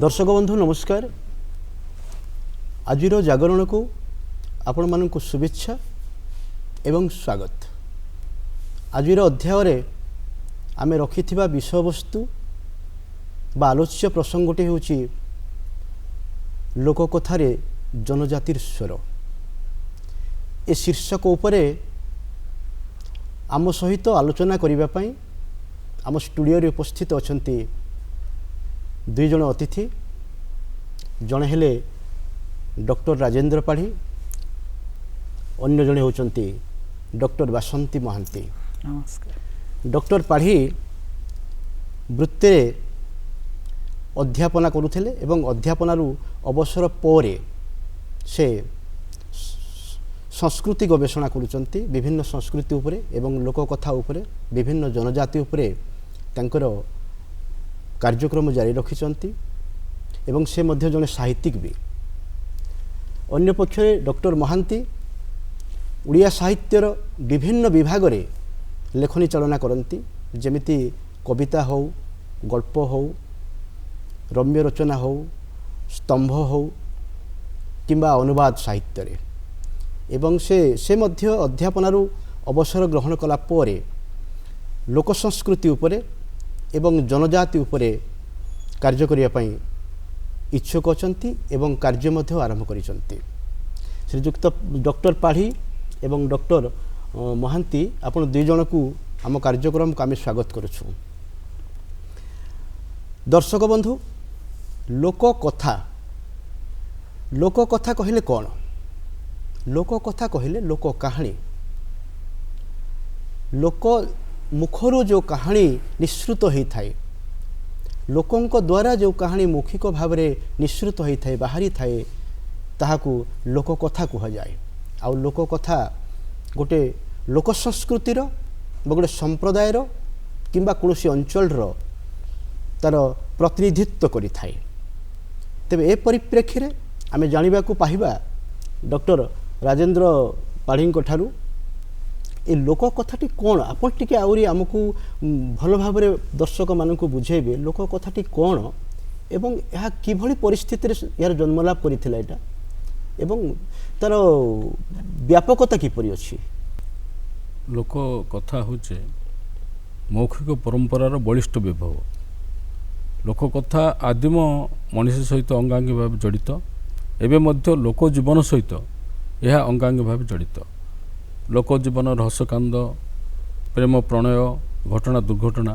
दर्शक बंधु नमस्कार। आजिर जागरण को आपण मानक शुभेच्छा एवं स्वागत। आजिर अध्याय आमे रखिथिबा विषय वस्तु बा आलोच्य प्रसंगटी होची लोककथारे जनजातिर स्वर। ए शीर्षक उपरे आम सहित आलोचना करिबा पई आम स्टूडियो रे उपस्थित अछंती दुई जन अतिथि। जणे हेले डॉक्टर राजेंद्र पाढ़ी, अन्य जणे होचंती डॉक्टर बासंती महांती। नमस्कार। डॉक्टर पाढ़ी वृत्ति अध्यापना करुथिले एवं अध्यापनारू अवसर पोरे से संस्कृति गवेषणा करुचंती। विभिन्न संस्कृति उपरे एवं लोककथा उपरे विभिन्न जनजाति उपरे तांकर कार्यक्रम जारी रखिचंती एवं से मध्य जने साहित्यिक भी। अन्य पक्षरे डॉक्टर महांती उड़िया साहित्यर विभिन्न विभाग रे लेखनी चालना करती, जेमिति कविता हो, गल्प हो, रम्य रचना हो, स्तंभ हो किंबा अनुवाद साहित्य रे। एवं से मध्य अध्यापनारू अवसर ग्रहण कला परे लोक संस्कृति उपरे एवं जनजाति उपरे कार्य करिया पई इच्छुक अछंती एवं कार्य मध्य आरंभ करिसंती। श्रीयुक्त डॉक्टर पाढ़ी एवं डॉक्टर महांती आपण दुई जन को आम कार्यक्रम को आम स्वागत करुछु। दर्शक बंधु, लोककथा लोककथा कहले कौन? लोककथा कहले लोक कहानी। लोक मुखर जो कहानी निश्रुत होई थाए, लोकंक द्वारा जो कहानी मौखिक भाव में निश्रुत होई थाए, बाहरी थाए, ताहाकू लोककथा कह जाए। आउ लोककथा गोटे लोक संस्कृतिर गोटे संप्रदायर किंबा कोनोसी अंचलर तार प्रतिनिधित्व करि थाए। तेबे ए परिप्रेक्षी रे आमे जानिबा को पाहिबा डॉक्टर राजेंद्र पाढ़ी ठारू ए लोककथाटी कौन? आपण टिके आउरी आमको भल भाव में दर्शक मानक बुझेबे लोककथाटी कौन एवं यह किभली परिस्थिति रे यार जन्मलाभ करिथिला एटा एवं तार व्यापकता किपरि अछि? लोककथा होचे मौखिक परंपरार बलिष्ठ विभव। लोककथा आदिम मनुष्य सहित अंगांगी भाव जड़ित, एवं मध्य लोक जीवन सहित यह अंगांगी भाव जड़ित। लोक जीवन रहस्यकांद, प्रेम प्रणय, घटना दुर्घटना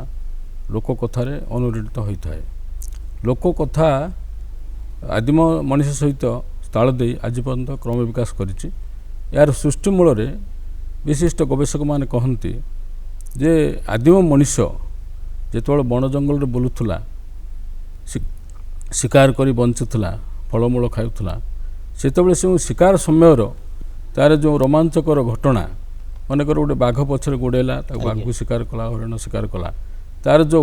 लोककथार अनुरणित होता है। लोककथा आदिम मनुष्य सहित ताल दे आज पर्यंत क्रम विकास करिछि। यार सृष्टि मूल विशिष्ट गवेषक माने कहती जे आदिम मनुष्य जेतबेले वन जंगल रे बुलुथुला, शिकार करी बंचुथुला, फलमूल खाउथुला, सेतबेले से शिकार समयर तार जो रोमांचकर घटना, मनकर गोटे बाघ पछरे गोड़ेला, बाघ को शिकार कला, हरिण शिकार कला, तार जो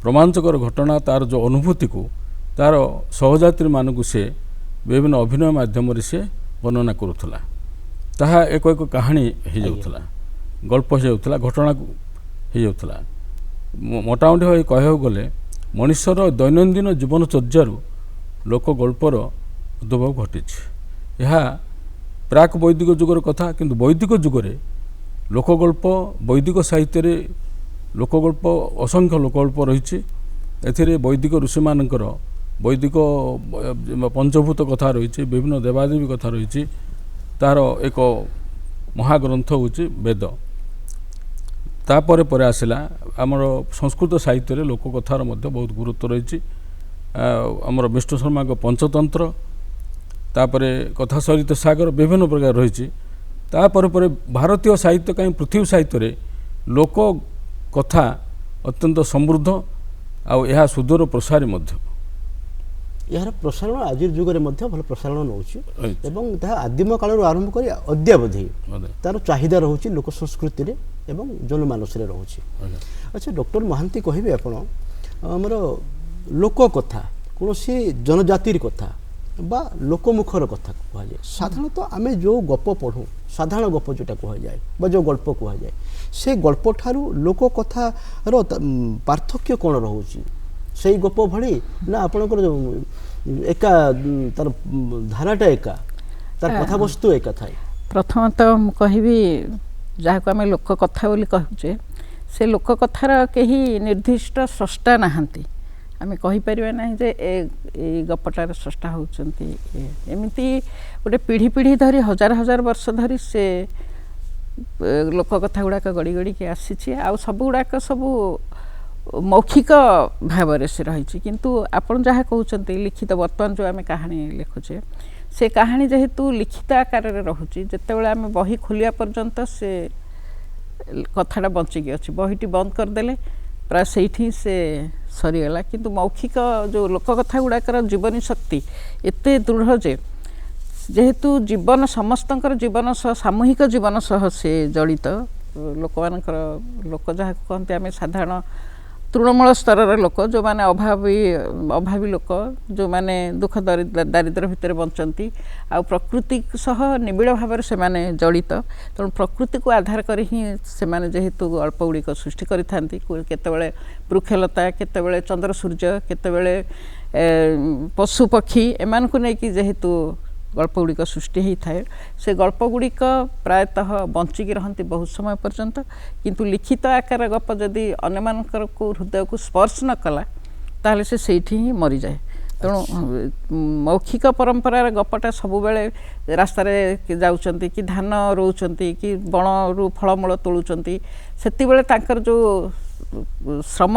रोमांचकर घटना, तार जो अनुभूति को तार सहयात्री मानक से विभिन्न अभिनय माध्यम से वर्णना करुला। ताहा एक एक कहानी हो जाउथला, गल्प हो जाउथला, घटना हो जाउथला। मोटामोटी भाई कह गले मनुष्यर दैनंदिन जीवनचर्यारू लोक गल्पर उद्भव घटी। यह प्राक वैदिक जुगर कथा, किंतु वैदिक जुगरे लोकगल्प, वैदिक साहित्य रे लोकगल्प असंख्य लोकगल्प रही। एथिरे वैदिक ऋषि मानकर वैदिक पंचभूत कथा रही, विभिन्न देवादेवी कथा रही। तार एक महाग्रंथ होची वेद। तापर पर आसला आमर संस्कृत साहित्य रे लोककथार मध्य बहुत गुरुत्व रही। आमर विष्णु शर्मा को पंचतंत्र, तापरे कथा सरित सागर विभिन्न प्रकार रही। तापर पर भारतीय साहित्य कहीं पृथ्वी साहित्य रे लोक कथा अत्यंत समृद्ध आउ यह सुदूर प्रसारी मध्य। यार प्रसारण आज जुगरे मध्य भल प्रसारण नौछि एवं ता आदिम काल आरंभ करी अद्यावधि तार चाहिदा रहुछि लोक संस्कृति रे एवं जनमानस रे रहुछि। अच्छा डॉक्टर महांती कहिबे आपण हमर लोक कथा कोनोसी जनजातिर कथा बा लोकमुखर कथा कह जाए। साधारणतः आम जो गप पढ़ू, साधारण गप जोटा कह जाए बा जो गल्प कह जाए, से गल्प ठारू लोक कथार पार्थक्य कौन रोचे ସେଇ ଗପ ଭଳି ନା ଆପଣଙ୍କର ଏକା ତାର ଧାରାଟା ଏକା, ତାର କଥାବସ୍ତୁ ଏକା ଥାଏ? ପ୍ରଥମତଃ ମୁଁ କହିବି, ଯାହାକୁ ଆମେ ଲୋକ କଥା ବୋଲି କହୁଛେ, ସେ ଲୋକ କଥାର କେହି ନିର୍ଦ୍ଦିଷ୍ଟ ସ୍ରଷ୍ଟା ନାହାନ୍ତି। ଆମେ କହିପାରିବା ନାହିଁ ଯେ ଏଇ ଗପଟାର ସ୍ରଷ୍ଟା ହେଉଛନ୍ତି ଏମିତି। ଗୋଟେ ପିଢ଼ି ପିଢ଼ି ଧରି ହଜାର ହଜାର ବର୍ଷ ଧରି ସେ ଲୋକ କଥା ଗୁଡ଼ାକ ଗଡ଼ି ଗଡ଼ିକି ଆସିଛି। ଆଉ ସବୁଗୁଡ଼ାକ ସବୁ ମୌଖିକ ଭାବରେ ସେ ରହିଛି। କିନ୍ତୁ ଆପଣ ଯାହା କହୁଛନ୍ତି ଲିଖିତ, ବର୍ତ୍ତମାନ ଯେଉଁ ଆମେ କାହାଣୀ ଲେଖୁଛେ, ସେ କାହାଣୀ ଯେହେତୁ ଲିଖିତ ଆକାରରେ ରହୁଛି, ଯେତେବେଳେ ଆମେ ବହି ଖୋଲିବା ପର୍ଯ୍ୟନ୍ତ ସେ କଥାଟା ବଞ୍ଚିକି ଅଛି। ବହିଟି ବନ୍ଦ କରିଦେଲେ ପ୍ରାୟ ସେଇଠି ସେ ସରିଗଲା। କିନ୍ତୁ ମୌଖିକ ଯେଉଁ ଲୋକ କଥା ଗୁଡ଼ାକର ଜୀବନୀ ଶକ୍ତି ଏତେ ଦୃଢ଼ ଯେ, ଯେହେତୁ ଜୀବନ ସମସ୍ତଙ୍କର ଜୀବନ ସହ, ସାମୂହିକ ଜୀବନ ସହ ସେ ଜଡ଼ିତ। ଲୋକମାନଙ୍କର, ଲୋକ ଯାହାକୁ କହନ୍ତି ଆମେ ସାଧାରଣ ତୃଣମୂଳ ସ୍ତରର ଲୋକ, ଯେଉଁମାନେ ଅଭାବୀ ଲୋକ, ଯେଉଁମାନେ ଦୁଃଖ ଦାରିଦ୍ର୍ୟ ଭିତରେ ବଞ୍ଚନ୍ତି, ଆଉ ପ୍ରକୃତି ସହ ନିବିଡ଼ ଭାବରେ ସେମାନେ ଜଡ଼ିତ। ତେଣୁ ପ୍ରକୃତିକୁ ଆଧାର କରି ହିଁ ସେମାନେ ଯେହେତୁ ଗଳ୍ପ ଗୁଡ଼ିକ ସୃଷ୍ଟି କରିଥାନ୍ତି। କେତେବେଳେ ବୃକ୍ଷଲତା, କେତେବେଳେ ଚନ୍ଦ୍ର ସୂର୍ଯ୍ୟ, କେତେବେଳେ ପଶୁ ପକ୍ଷୀ, ଏମାନଙ୍କୁ ନେଇକି ଯେହେତୁ ଗଳ୍ପ ଗୁଡ଼ିକ ସୃଷ୍ଟି ହୋଇଥାଏ, ସେ ଗଳ୍ପ ଗୁଡ଼ିକ ପ୍ରାୟତଃ ବଞ୍ଚିକି ରହନ୍ତି ବହୁତ ସମୟ ପର୍ଯ୍ୟନ୍ତ। କିନ୍ତୁ ଲିଖିତ ଆକାର ଗପ ଯଦି ଅନ୍ୟମାନଙ୍କର ହୃଦୟକୁ ସ୍ପର୍ଶ ନ କଲା, ତାହେଲେ ସେ ସେଇଠି ହିଁ ମରିଯାଏ। ତେଣୁ ମୌଖିକ ପରମ୍ପରାର ଗପଟା ସବୁବେଳେ ରାସ୍ତାରେ ଯାଉଛନ୍ତି କି ଧାନ ରୋଉଛନ୍ତି କି ବଣରୁ ଫଳମୂଳ ତୋଳୁଛନ୍ତି, ସେତେବେଳେ ତାଙ୍କର ଯେଉଁ ଶ୍ରମ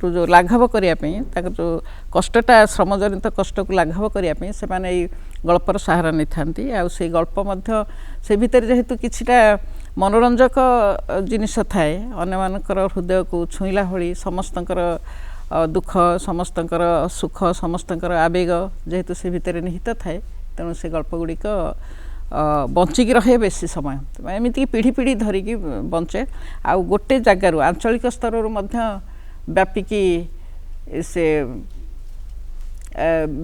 ଯେଉଁ ଲାଘବ କରିବା ପାଇଁ, ତାଙ୍କର ଯେଉଁ କଷ୍ଟଟା, ଶ୍ରମଜନିତ କଷ୍ଟକୁ ଲାଘବ କରିବା ପାଇଁ ସେମାନେ ଏଇ ଗଳ୍ପର ସାହାରା ନେଇଥାନ୍ତି। ଆଉ ସେଇ ଗଳ୍ପ ମଧ୍ୟ ସେ ଭିତରେ ଯେହେତୁ କିଛିଟା ମନୋରଞ୍ଜକ ଜିନିଷ ଥାଏ, ଅନ୍ୟମାନଙ୍କର ହୃଦୟକୁ ଛୁଇଁଲା ଭଳି, ସମସ୍ତଙ୍କର ଦୁଃଖ, ସମସ୍ତଙ୍କର ସୁଖ, ସମସ୍ତଙ୍କର ଆବେଗ ଯେହେତୁ ସେ ଭିତରେ ନିହିତ ଥାଏ, ତେଣୁ ସେ ଗଳ୍ପ ଗୁଡ଼ିକ ବଞ୍ଚିକି ରହେ ବେଶୀ ସମୟ। ଏମିତିକି ପିଢ଼ି ପିଢ଼ି ଧରିକି ବଞ୍ଚେ। ଆଉ ଗୋଟେ ଜାଗାରୁ, ଆଞ୍ଚଳିକ ସ୍ତରରୁ ମଧ୍ୟ ବ୍ୟାପିକି ସେ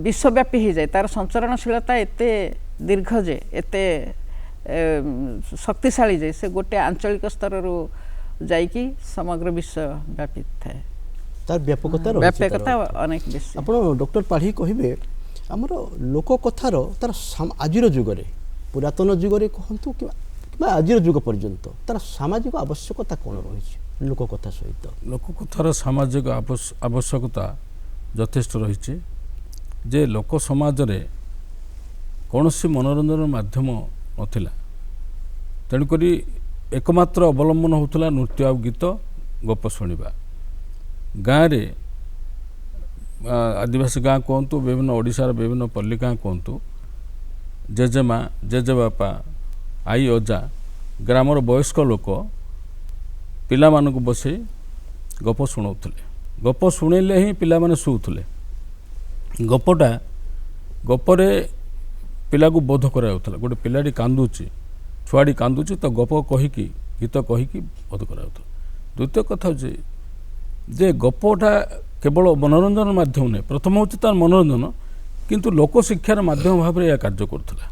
ବିଶ୍ୱବ୍ୟାପୀ ହେଇଯାଏ। ତାର ସଞ୍ଚରଣଶୀଳତା ଏତେ ଦୀର୍ଘ ଯେ, ଏତେ ଶକ୍ତିଶାଳୀ ଯେ, ସେ ଗୋଟେ ଆଞ୍ଚଳିକ ସ୍ତରରୁ ଯାଇକି ସମଗ୍ର ବିଶ୍ୱ ବ୍ୟାପିଥାଏ। ତାର ବ୍ୟାପକତା ଅନେକ ବେଶୀ। ଆପଣ ଡକ୍ଟର ପାଢ଼ୀ କହିବେ, ଆମର ଲୋକକଥାର ତାର ଆଜିର ଯୁଗରେ, ପୁରାତନ ଯୁଗରେ କୁହନ୍ତୁ କିମ୍ବା ଆଜିର ଯୁଗ ପର୍ଯ୍ୟନ୍ତ, ତାର ସାମାଜିକ ଆବଶ୍ୟକତା କ'ଣ ରହିଛି ଲୋକକଥା ସହିତ? ଲୋକକଥାର ସାମାଜିକ ଆବଶ୍ୟକତା ଯଥେଷ୍ଟ ରହିଛି। ଯେ ଲୋକ ସମାଜରେ କୌଣସି ମନୋରଞ୍ଜନ ମାଧ୍ୟମ ନଥିଲା, ତେଣୁକରି ଏକମାତ୍ର ଅବଲମ୍ବନ ହେଉଥିଲା ନୃତ୍ୟ ଆଉ ଗୀତ, ଗପ ଶୁଣିବା। ଗାଁରେ, ଆଦିବାସୀ ଗାଁ କୁହନ୍ତୁ, ବିଭିନ୍ନ ଓଡ଼ିଶାର ବିଭିନ୍ନ ପଲ୍ଲୀ ଗାଁ କୁହନ୍ତୁ, ଜେଜେମା, ଜେଜେବାପା, ଆଈ, ଅଜା, ଗ୍ରାମର ବୟସ୍କ ଲୋକ ପିଲାମାନଙ୍କୁ ବସେଇ ଗପ ଶୁଣାଉଥିଲେ। ଗପ ଶୁଣେଇଲେ ହିଁ ପିଲାମାନେ ଶୁଉଥିଲେ। ଗପରେ ପିଲାକୁ ବୋଧ କରାଯାଉଥିଲା। ଗୋଟେ ପିଲାଟି କାନ୍ଦୁଛି, ଛୁଆଟି କାନ୍ଦୁଛି, ତ ଗପ କହିକି, ଗୀତ କହିକି ବୋଧ କରାଯାଉଥିଲା। ଦ୍ୱିତୀୟ କଥା ହେଉଛି ଯେ ଗପଟା କେବଳ ମନୋରଞ୍ଜନ ମାଧ୍ୟମ ନୁହେଁ। ପ୍ରଥମ ହେଉଛି ତାର ମନୋରଞ୍ଜନ, କିନ୍ତୁ ଲୋକଶିକ୍ଷାର ମାଧ୍ୟମ ଭାବରେ ଏହା କାର୍ଯ୍ୟ କରୁଥିଲା।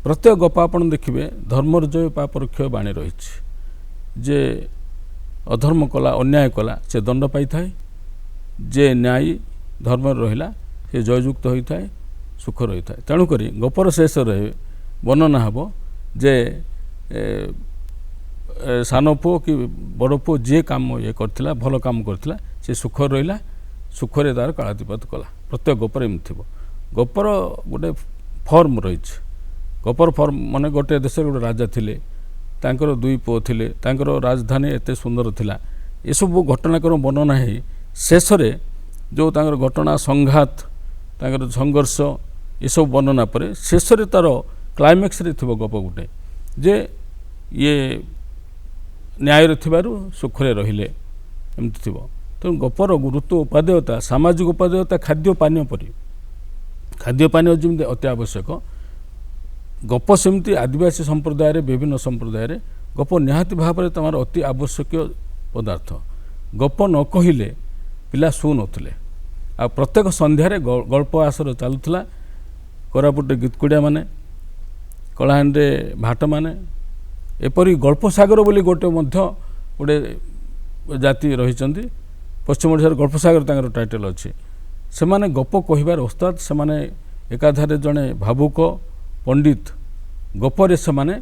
ପ୍ରତ୍ୟେକ ଗପ ଆପଣ ଦେଖିବେ ଧର୍ମର ଜୟ ପାପର କ୍ଷୟ ବାଣୀ ରହିଛି। ଯେ ଅଧର୍ମ କଲା, ଅନ୍ୟାୟ କଲା, ସେ ଦଣ୍ଡ ପାଇଥାଏ। ଯେ ନ୍ୟାୟୀ ଧର୍ମରେ ରହିଲା, ସେ ଜୟଯୁକ୍ତ ହୋଇଥାଏ, ସୁଖ ରହିଥାଏ। ତେଣୁକରି ଗପର ଶେଷରେ ବର୍ଣ୍ଣନା ହେବ ଯେ ସାନ ପୁଅ କି ବଡ଼ ପୁଅ ଯିଏ କାମ କରିଥିଲା, ଭଲ କାମ କରିଥିଲା, ସେ ସୁଖରେ ରହିଲା, ସୁଖରେ ତାର କାଳାତିପାତ କଲା। ପ୍ରତ୍ୟେକ ଗପରେ ଏମିତି ଥିବ। ଗପର ଗୋଟେ ଫର୍ମ ରହିଛି। ଗପର ଫର୍ମ ମାନେ ଗୋଟେ ଦେଶରେ ଗୋଟେ ରାଜା ଥିଲେ, ତାଙ୍କର 2 ପୁଅ ଥିଲେ, ତାଙ୍କର ରାଜଧାନୀ ଏତେ ସୁନ୍ଦର ଥିଲା। ଏସବୁ ଘଟଣାକ୍ରମ ବର୍ଣ୍ଣନା ହେଇ ଶେଷରେ ଯେଉଁ ତାଙ୍କର ଘଟଣା, ସଂଘାତ, ତାଙ୍କର ସଂଘର୍ଷ, ଏସବୁ ବର୍ଣ୍ଣନା ପରେ ଶେଷରେ ତାର କ୍ଲାଇମ୍ୟାକ୍ସରେ ଥିବ ଗପ ଗୋଟେ, ଯେ ଇଏ ନ୍ୟାୟରେ ଥିବାରୁ ସୁଖରେ ରହିଲେ, ଏମିତି ଥିବ। ତେଣୁ ଗପର ଗୁରୁତ୍ୱ, ଉପାଦେୟତା, ସାମାଜିକ ଉପାଦେୟତା ଖାଦ୍ୟ ପାନୀୟ ପରି। ଖାଦ୍ୟ ପାନୀୟ ଯେମିତି ଅତି ଆବଶ୍ୟକ, ଗପ ସେମିତି ଆଦିବାସୀ ସମ୍ପ୍ରଦାୟରେ, ବିଭିନ୍ନ ସମ୍ପ୍ରଦାୟରେ ଗପ ନିହାତି ଭାବରେ ତମର ଅତି ଆବଶ୍ୟକୀୟ ପଦାର୍ଥ। ଗପ ନ କହିଲେ ପିଲା ଶୁଉନଥିଲେ। ଆଉ ପ୍ରତ୍ୟେକ ସନ୍ଧ୍ୟାରେ ଗଳ୍ପ ଆସର ଚାଲୁଥିଲା। କୋରାପୁଟରେ ଗୀତକୁଡ଼ିଆମାନେ, କଳାହାଣ୍ଡିରେ ଭାଟମାନେ, ଏପରି ଗଳ୍ପ ସାଗର ବୋଲି ଗୋଟେ ମଧ୍ୟ ଗୋଟେ ଜାତି ରହିଛନ୍ତି, ପଶ୍ଚିମ ଓଡ଼ିଶାର ଗଳ୍ପସାଗର ତାଙ୍କର ଟାଇଟେଲ୍ ଅଛି। ସେମାନେ ଗପ କହିବାର ଓସ୍ତାଦ, ସେମାନେ ଏକାଧାରେ ଜଣେ ଭାବୁକ ପଣ୍ଡିତ। ଗପରେ ସେମାନେ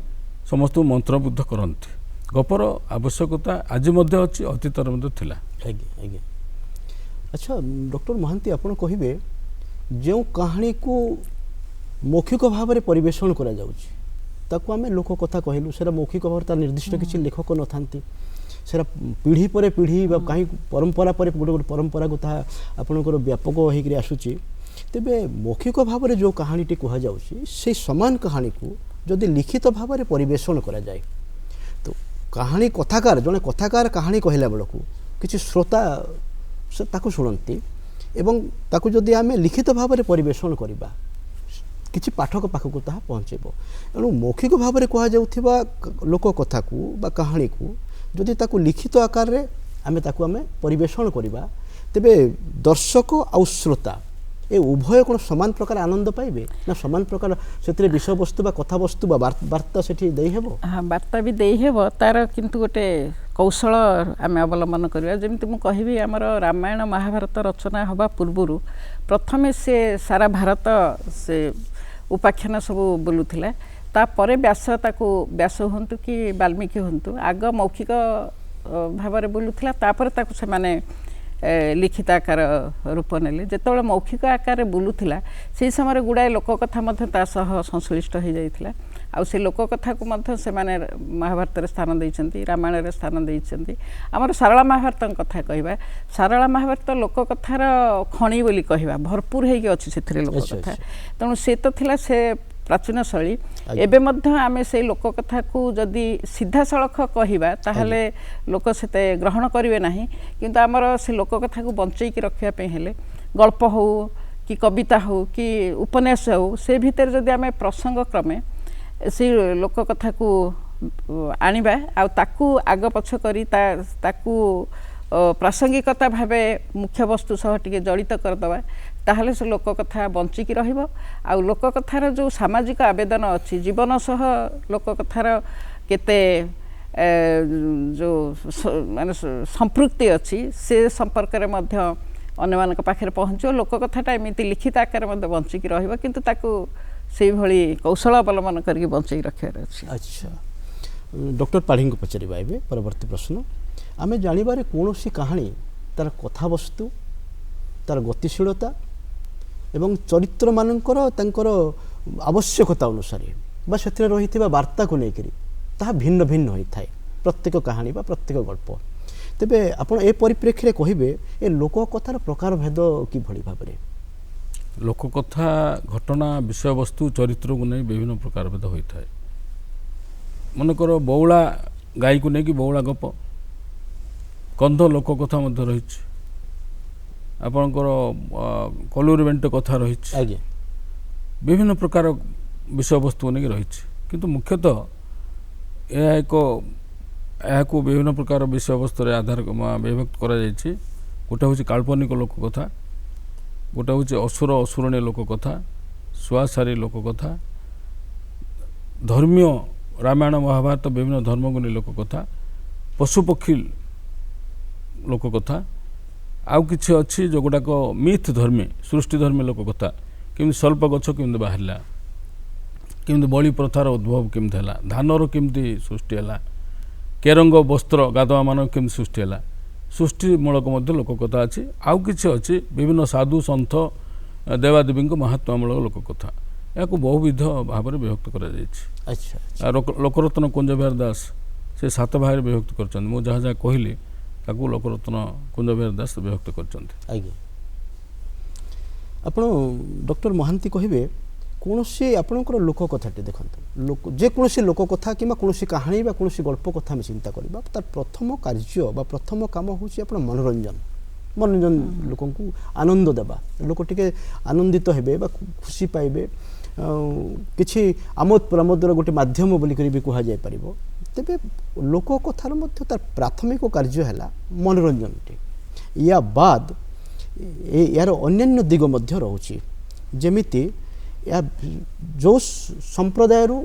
ସମସ୍ତଙ୍କୁ ମନ୍ତ୍ରମୁଗ୍ଧ କରନ୍ତି। ଗପର ଆବଶ୍ୟକତା ଆଜି ମଧ୍ୟ ଅଛି, ଅତୀତରେ ମଧ୍ୟ ଥିଲା। ଆଜ୍ଞା ଆଜ୍ଞା। ଆଚ୍ଛା ଡକ୍ଟର ମହାନ୍ତି, ଆପଣ କହିବେ ଯେଉଁ କାହାଣୀକୁ ମୌଖିକ ଭାବରେ ପରିବେଷଣ କରାଯାଉଛି ତାକୁ ଆମେ ଲୋକକଥା କହିଲୁ। ସେଟା ମୌଖିକ ଭାବରେ ତାର ନିର୍ଦ୍ଦିଷ୍ଟ କିଛି ଲେଖକ ନଥାନ୍ତି, ସେଟା ପିଢ଼ି ପରେ ପିଢ଼ି ବା କାହିଁ ପରମ୍ପରା ପରେ ଗୋଟେ ଗୋଟେ ପରମ୍ପରାକୁ ତାହା ଆପଣଙ୍କର ବ୍ୟାପକ ହେଇକରି ଆସୁଛି। ତେବେ ମୌଖିକ ଭାବରେ ଯେଉଁ କାହାଣୀଟି କୁହାଯାଉଛି ସେଇ ସମାନ କାହାଣୀକୁ ଯଦି ଲିଖିତ ଭାବରେ ପରିବେଷଣ କରାଯାଏ, ତ କାହାଣୀ କଥାକାର, ଜଣେ କଥାକାର କାହାଣୀ କହିଲା ବେଳକୁ କିଛି ଶ୍ରୋତା ତାକୁ ଶୁଣନ୍ତି, ଏବଂ ତାକୁ ଯଦି ଆମେ ଲିଖିତ ଭାବରେ ପରିବେଷଣ କରିବା କିଛି ପାଠକ ପାଖକୁ ତାହା ପହଞ୍ଚିବ। ଏଣୁ ମୌଖିକ ଭାବରେ କୁହାଯାଉଥିବା ଲୋକକଥାକୁ ବା କାହାଣୀକୁ ଯଦି ତାକୁ ଲିଖିତ ଆକାରରେ ଆମେ ପରିବେଷଣ କରିବା, ତେବେ ଦର୍ଶକ ଆଉ ଶ୍ରୋତା ଏ ଉଭୟ କ'ଣ ସମାନ ପ୍ରକାର ଆନନ୍ଦ ପାଇବେ, ନା ସମାନ ପ୍ରକାର ସେଥିରେ ବିଷୟବସ୍ତୁ ବା କଥାବସ୍ତୁ ବା ବାର୍ତ୍ତା ସେଠି ଦେଇହେବ? ହଁ, ବାର୍ତ୍ତା ବି ଦେଇହେବ। ତାର କିନ୍ତୁ ଗୋଟେ କୌଶଳ ଆମେ ଅବଲମ୍ବନ କରିବା। ଯେମିତି ମୁଁ କହିବି, ଆମର ରାମାୟଣ ମହାଭାରତ ରଚନା ହେବା ପୂର୍ବରୁ ପ୍ରଥମେ ସେ ସାରା ଭାରତ ସେ ଉପାଖ୍ୟାନ ସବୁ ବୁଲୁଥିଲା। ତାପରେ ବ୍ୟାସ ହୁଅନ୍ତୁ କି ବାଲ୍ମୀକି ହୁଅନ୍ତୁ, ଆଗ ମୌଖିକ ଭାବରେ ବୁଲୁଥିଲା, ତାପରେ ତାକୁ ସେମାନେ ଲିଖିତ ଆକାର ରୂପ ନେଲେ। ଯେତେବେଳେ ମୌଖିକ ଆକାରରେ ବୁଲୁଥିଲା ସେହି ସମୟରେ ଗୁଡ଼ାଏ ଲୋକକଥା ମଧ୍ୟ ତା ସହ ସଂଶ୍ଳିଷ୍ଟ ହୋଇଯାଇଥିଲା। ଆଉ ସେ ଲୋକକଥାକୁ ମଧ୍ୟ ସେମାନେ ମହାଭାରତରେ ସ୍ଥାନ ଦେଇଛନ୍ତି, ରାମାୟଣରେ ସ୍ଥାନ ଦେଇଛନ୍ତି। ଆମର ସାରଳା ମହାଭାରତଙ୍କ କଥା କହିବା, ସାରଳା ମହାଭାରତ ଲୋକକଥାର ଖଣି ବୋଲି କହିବା, ଭରପୁର ହେଇକି ଅଛି ସେଥିରେ ଲୋକକଥା। ତେଣୁ ସେ ତ ଥିଲା ସେ ପ୍ରାଚୀନ ଶୈଳୀ। ଏବେ ମଧ୍ୟ ଆମେ ସେଇ ଲୋକକଥାକୁ ଯଦି ସିଧାସଳଖ କହିବା ତାହେଲେ ଲୋକ ସେତେ ଗ୍ରହଣ କରିବେ ନାହିଁ। କିନ୍ତୁ ଆମର ସେ ଲୋକକଥାକୁ ବଞ୍ଚେଇକି ରଖିବା ପାଇଁ ହେଲେ ଗଳ୍ପ ହେଉ କି କବିତା ହେଉ କି ଉପନ୍ୟାସ ହେଉ, ସେ ଭିତରେ ଯଦି ଆମେ ପ୍ରସଙ୍ଗ କ୍ରମେ ସେଇ ଲୋକକଥାକୁ ଆଣିବା ଆଉ ତାକୁ ଆଗ ପଛ କରି ତାକୁ ପ୍ରାସଙ୍ଗିକତା ଭାବେ ମୁଖ୍ୟ ବସ୍ତୁ ସହ ଟିକେ ଜଡ଼ିତ କରିଦେବା, ତାହେଲେ ସେ ଲୋକକଥା ବଞ୍ଚିକି ରହିବ। ଆଉ ଲୋକକଥାର ଯେଉଁ ସାମାଜିକ ଆବେଦନ ଅଛି, ଜୀବନ ସହ ଲୋକକଥାର କେତେ ଯେଉଁ ମାନେ ସମ୍ପୃକ୍ତି ଅଛି, ସେ ସମ୍ପର୍କରେ ମଧ୍ୟ ଅନ୍ୟମାନଙ୍କ ପାଖରେ ପହଞ୍ଚିବ। ଲୋକକଥାଟା ଏମିତି ଲିଖିତ ଆକାରରେ ମଧ୍ୟ ବଞ୍ଚିକି ରହିବ, କିନ୍ତୁ ତାକୁ ସେଇଭଳି କୌଶଳ ଅବଲମ୍ବନ କରିକି ବଞ୍ଚେଇ ରଖିବାର ଅଛି। ଆଚ୍ଛା, ଡକ୍ଟର ପାଢ଼ୀଙ୍କୁ ପଚାରିବା ଏବେ ପରବର୍ତ୍ତୀ ପ୍ରଶ୍ନ। ଆମେ ଜାଣିବାରେ କୌଣସି କାହାଣୀ ତାର କଥାବସ୍ତୁ, ତାର ଗତିଶୀଳତା ଏବଂ ଚରିତ୍ରମାନଙ୍କର ତାଙ୍କର ଆବଶ୍ୟକତା ଅନୁସାରେ ବା ସେଥିରେ ରହିଥିବା ବାର୍ତ୍ତାକୁ ନେଇକରି ତାହା ଭିନ୍ନ ଭିନ୍ନ ହୋଇଥାଏ, ପ୍ରତ୍ୟେକ କାହାଣୀ ବା ପ୍ରତ୍ୟେକ ଗଳ୍ପ। ତେବେ ଆପଣ ଏ ପରିପ୍ରେକ୍ଷୀରେ କହିବେ ଏ ଲୋକକଥାର ପ୍ରକାରଭେଦ କିଭଳି ଭାବରେ? ଲୋକକଥା ଘଟଣା, ବିଷୟବସ୍ତୁ, ଚରିତ୍ରକୁ ନେଇ ବିଭିନ୍ନ ପ୍ରକାର ଭେଦ ହୋଇଥାଏ। ମନେକର ବଉଳା ଗାଈକୁ ନେଇକି ବଉଳା ଗପ, କନ୍ଧ ଲୋକକଥା ମଧ୍ୟ ରହିଛି, ଆପଣଙ୍କର କଲୁରୀ ବେଣ୍ଟ କଥା ରହିଛି, ଆଜ୍ଞା, ବିଭିନ୍ନ ପ୍ରକାର ବିଷୟବସ୍ତୁକୁ ନେଇକି ରହିଛି। କିନ୍ତୁ ମୁଖ୍ୟତଃ ଏହାକୁ ବିଭିନ୍ନ ପ୍ରକାର ବିଷୟବସ୍ତୁରେ ବିଭକ୍ତ କରାଯାଇଛି। ଗୋଟେ ହେଉଛି କାଳ୍ପନିକ ଲୋକକଥା, ଗୋଟେ ହେଉଛି ଅସୁର ଅସୁରଣୀ ଲୋକକଥା, ସୁଆସାରୀ ଲୋକକଥା, ଧର୍ମୀୟ ରାମାୟଣ ମହାଭାରତ ବିଭିନ୍ନ ଧର୍ମକୁ ନେଇ ଲୋକକଥା, ପଶୁପକ୍ଷୀ ଲୋକକଥା, ଆଉ କିଛି ଅଛି ଯେଉଁଗୁଡ଼ାକ ମିଥ୍ ଧର୍ମୀ, ସୃଷ୍ଟି ଧର୍ମୀ ଲୋକକଥା। କେମିତି ସଲ୍ପ ଗଛ କେମିତି ବାହାରିଲା, କେମିତି ବଳି ପ୍ରଥାର ଉଦ୍ଭବ କେମିତି ହେଲା, ଧାନର କେମିତି ସୃଷ୍ଟି ହେଲା, କେରଙ୍ଗ ବସ୍ତ୍ର ଗାଧୁଆମାନ କେମିତି ସୃଷ୍ଟି ହେଲା, ସୃଷ୍ଟିମୂଳକ ମଧ୍ୟ ଲୋକକଥା ଅଛି। ଆଉ କିଛି ଅଛି ବିଭିନ୍ନ ସାଧୁ ସନ୍ଥ ଦେବାଦେବୀଙ୍କ ମହାତ୍ମାମୂଳକ ଲୋକକଥା। ଏହାକୁ ବହୁବିଧ ଭାବରେ ବିଭକ୍ତ କରାଯାଇଛି। ଆଚ୍ଛା, ଲୋକରତ୍ନ କୁଞ୍ଜ ବିହାର ଦାସ ସେ 7 ଭାଗରେ ବିଭକ୍ତ କରିଛନ୍ତି। ମୁଁ ଯାହା ଯାହା କହିଲି ତାକୁ ଲୋକରତ୍ନ କୁଞ୍ଜ ବିହାର ଦାସ ବିଭକ୍ତ କରିଛନ୍ତି। ଆଜ୍ଞା, ଆପଣ ଡକ୍ଟର ମହାନ୍ତି କହିବେ କୌଣସି ଆପଣଙ୍କର ଲୋକକଥାଟି ଦେଖନ୍ତୁ, ଯେକୌଣସି ଲୋକକଥା କିମ୍ବା କୌଣସି କାହାଣୀ ବା କୌଣସି ଗଳ୍ପ କଥା ଆମେ ଚିନ୍ତା କରିବା, ତାର ପ୍ରଥମ କାର୍ଯ୍ୟ ବା ପ୍ରଥମ କାମ ହେଉଛି ଆପଣ ମନୋରଞ୍ଜନ ଲୋକଙ୍କୁ ଆନନ୍ଦ ଦେବା, ଲୋକ ଟିକେ ଆନନ୍ଦିତ ହେବେ ବା ଖୁସି ପାଇବେ, କିଛି ଆମୋଦ ପ୍ରମୋଦର ଗୋଟେ ମାଧ୍ୟମ ବୋଲିକରି ବି କୁହାଯାଇପାରିବ। ତେବେ ଲୋକକଥାର ମଧ୍ୟ ତାର ପ୍ରାଥମିକ କାର୍ଯ୍ୟ ହେଲା ମନୋରଞ୍ଜନଟି। ୟା ବାଦ ଏହାର ଅନ୍ୟାନ୍ୟ ଦିଗ ମଧ୍ୟ ରହୁଛି। ଯେମିତି ଏହା ଯେଉଁ ସମ୍ପ୍ରଦାୟରୁ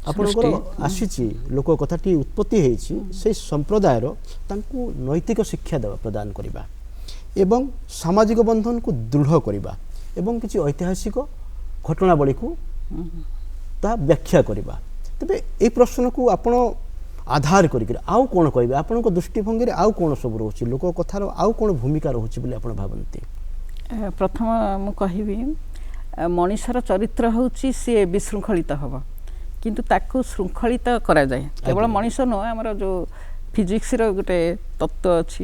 ଆପଣଙ୍କର ଆସିଛି ଲୋକ କଥାଟି ଉତ୍ପତ୍ତି ହେଇଛି ସେଇ ସମ୍ପ୍ରଦାୟର ତାଙ୍କୁ ନୈତିକ ଶିକ୍ଷା ଦେବା ପ୍ରଦାନ କରିବା ଏବଂ ସାମାଜିକ ବନ୍ଧନକୁ ଦୃଢ଼ କରିବା ଏବଂ କିଛି ଐତିହାସିକ ଘଟଣାବଳୀକୁ ତାହା ବ୍ୟାଖ୍ୟା କରିବା। ତେବେ এই ପ୍ରଶ୍ନକୁ ଆପଣ ଆଧାର କରିକି ଆଉ କ'ଣ କହିବେ ଆପଣଙ୍କ ଦୃଷ୍ଟିଭଙ୍ଗୀରେ ଆଉ କ'ଣ ସବୁ ରହୁଛି ଲୋକ କଥାର ଆଉ କ'ଣ ଭୂମିକା ରହୁଛି ବୋଲି ଆପଣ ଭାବନ୍ତି? ପ୍ରଥମ ମୁଁ କହିବି ମଣିଷର ଚରିତ୍ର ହେଉଛି ସିଏ ବିଶୃଙ୍ଖଳିତ ହେବ କିନ୍ତୁ ତାକୁ ଶୃଙ୍ଖଳିତ କରାଯାଏ। କେବଳ ମଣିଷ ନୁହଁ ଆମର ଯେଉଁ ଫିଜିକ୍ସର ଗୋଟେ ତତ୍ତ୍ୱ ଅଛି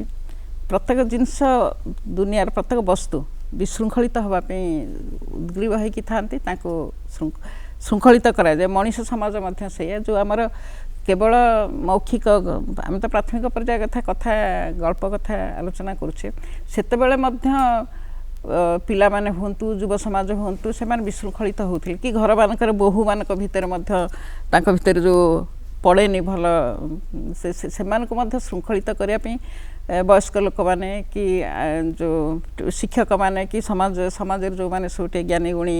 ପ୍ରତ୍ୟେକ ଜିନିଷ ଦୁନିଆର ପ୍ରତ୍ୟେକ ବସ୍ତୁ ବିଶୃଙ୍ଖଳିତ ହେବା ପାଇଁ ଉଦ୍ଗ୍ରୀବ ହେଇକି ଥାନ୍ତି ତାଙ୍କୁ ଶୃଙ୍ଖଳିତ କରାଯାଏ। ମଣିଷ ସମାଜ ମଧ୍ୟ ସେଇଆ ଯେଉଁ ଆମର କେବଳ ମୌଖିକ ଆମେ ତ ପ୍ରାଥମିକ ପର୍ଯ୍ୟାୟ କଥା ଗଳ୍ପ କଥା ଆଲୋଚନା କରୁଛେ ସେତେବେଳେ ମଧ୍ୟ ପିଲାମାନେ ହୁଅନ୍ତୁ ଯୁବ ସମାଜ ହୁଅନ୍ତୁ ସେମାନେ ବିଶୃଙ୍ଖଳିତ ହେଉଥିଲେ କି ଘରମାନଙ୍କର ବୋହୂମାନଙ୍କ ଭିତରେ ମଧ୍ୟ ତାଙ୍କ ଭିତରେ ଯେଉଁ ପଡ଼େନି ଭଲ ସେମାନଙ୍କୁ ମଧ୍ୟ ଶୃଙ୍ଖଳିତ କରିବା ପାଇଁ ବୟସ୍କ ଲୋକମାନେ କି ଯେଉଁ ଶିକ୍ଷକମାନେ କି ସମାଜରେ ଯେଉଁମାନେ ସବୁ ଟିକେ ଜ୍ଞାନୀ ଗୁଣୀ